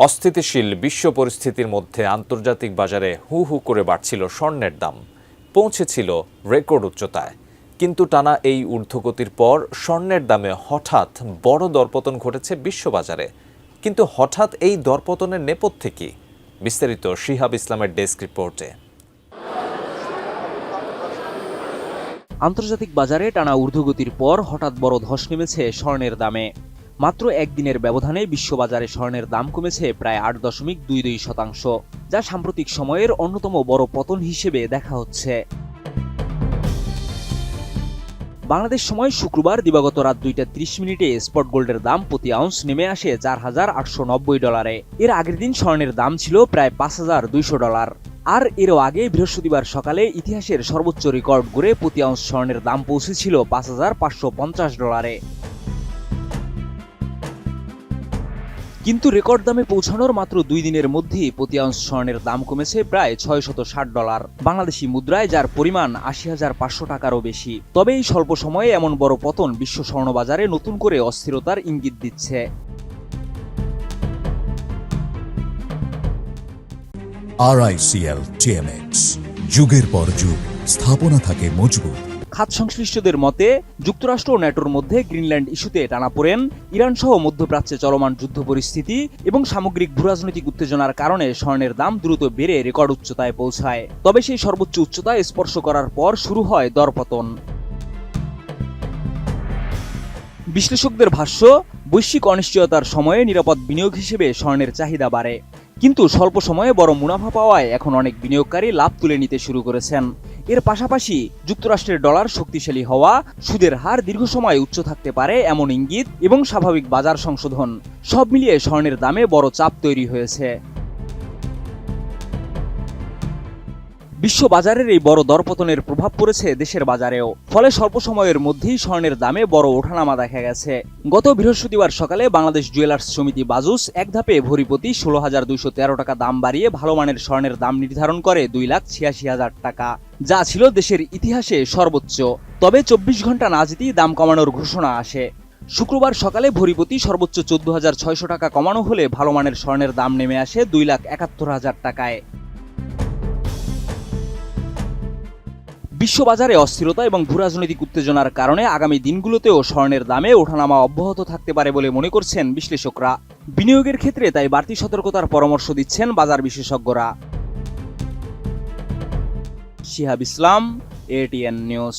অস্থিতিশীল বিশ্ব পরিস্থিতির মধ্যে আন্তর্জাতিক বাজারে হু হু করে বাড়ছিল স্বর্ণের দাম, পৌঁছেছিল রেকর্ড উচ্চতায়। কিন্তু টানা এই ঊর্ধ্বগতির পর স্বর্ণের দামে হঠাৎ বড় দরপতন ঘটেছে বিশ্ববাজারে। কিন্তু হঠাৎ এই দরপতনের নেপথ্যে কি? বিস্তারিত শিহাব ইসলামের ডেস্ক রিপোর্টে। আন্তর্জাতিক বাজারে টানা ঊর্ধ্বগতির পর হঠাৎ বড় ধস নেমেছে স্বর্ণের দামে। মাত্র একদিনের ব্যবধানে বিশ্ববাজারে স্বর্ণের দাম কমেছে প্রায় ৮.22%, যা সাম্প্রতিক সময়ের অন্যতম বড় পতন হিসেবে দেখা হচ্ছে। বাংলাদেশ সময় শুক্রবার দিবাগত রাত 2:30 স্পট গোল্ডের দাম প্রতি আউন্স নেমে আসে $৪,৮৯০। এর আগের দিন স্বর্ণের দাম ছিল প্রায় $৫,২০০। আর এরও আগে বৃহস্পতিবার সকালে ইতিহাসের সর্বোচ্চ রেকর্ড গড়ে প্রতি আউন্স স্বর্ণের দাম পৌঁছেছিল $৫,৫৫০। কিন্তু রেকর্ড দামে পৌঁছানোর মাত্র 2 দিনের মধ্যেই প্রতি আউন্স স্বর্ণের দাম কমেছে প্রায় $৬৬০ বাংলাদেশি মুদ্রায়, যার পরিমাণ ৮০,৫০০ টাকারও বেশি। তবে এই স্বল্প সময়ে এমন বড় পতন বিশ্ব স্বর্ণবাজারে নতুন করে অস্থিরতার ইঙ্গিত দিচ্ছে। RICL TMX, যুগের পর যুগ স্থাপনা থাকে মজবুত। খাত সংশ্লিষ্টদের মতে, যুক্তরাষ্ট্র ও ন্যাটোর মধ্যে গ্রিনল্যান্ড ইস্যুতে টানাপোড়েন, ইরান সহ মধ্যপ্রাচ্যে চলমান যুদ্ধ পরিস্থিতি এবং সামগ্রিক ভূরাজনৈতিক উত্তেজনার কারণে স্বর্ণের দাম দ্রুত বেড়ে রেকর্ড উচ্চতায় পৌঁছায়। তবে সেই সর্বোচ্চ উচ্চতায় স্পর্শ করার পর শুরু হয় দরপতন। বিশ্লেষকদের ভাষ্য, বৈশ্বিক অনিশ্চয়তার সময়ে নিরাপদ বিনিয়োগ হিসেবে স্বর্ণের চাহিদা বাড়ে। কিন্তু স্বল্প সময়ে বড় মুনাফা পাওয়ায় এখন অনেক বিনিয়োগকারী লাভ তুলে নিতে শুরু করেছেন। এর পাশাপাশি যুক্তরাষ্ট্রের ডলার শক্তিশালী হওয়া, সুদের হার দীর্ঘ সময় উচ্চ থাকতে পারে এমন ইঙ্গিত এবং স্বাভাবিক বাজার সংশোধন, সব মিলিয়ে স্বর্ণের দামে বড় চাপ তৈরি হয়েছে। বিশ্ব বাজারের এই বড় দরপতনের প্রভাব পড়েছে দেশের বাজারেও। ফলে স্বল্প সময়ের মধ্যেই স্বর্ণের দামে বড় ওঠানামা দেখা গেছে। গত বৃহস্পতিবার সকালে বাংলাদেশ জুয়েলার্স সমিতি বাজুস এক ধাপে ভরিপ্রতি ১৬,২১৩ টাকা দাম বাড়িয়ে ভালো মানের স্বর্ণের দাম নির্ধারণ করে ২,৮৬,০০০ টাকা, যা ছিল দেশের ইতিহাসে সর্বোচ্চ। তবে ২৪ ঘন্টা না যেতেই দাম কমানোর ঘোষণা আসে। শুক্রবার সকালে ভরিপ্রতি সর্বোচ্চ ১৪,৬০০ টাকা কমানো হলে ভালো মানের স্বর্ণের দাম নেমে আসে ২,৭১,০০০ টাকায়। বিশ্ববাজারে অস্থিরতা এবং ভূরাজনৈতিক উত্তেজনার কারণে আগামী দিনগুলোতেও স্বর্ণের দামে ওঠানামা অব্যাহত থাকতে পারে বলে মনে করছেন বিশ্লেষকরা। বিনিয়োগের ক্ষেত্রে তাই বাড়তি সতর্কতার পরামর্শ দিচ্ছেন বাজার বিশেষজ্ঞরা। শিহাব ইসলাম, ATN নিউজ।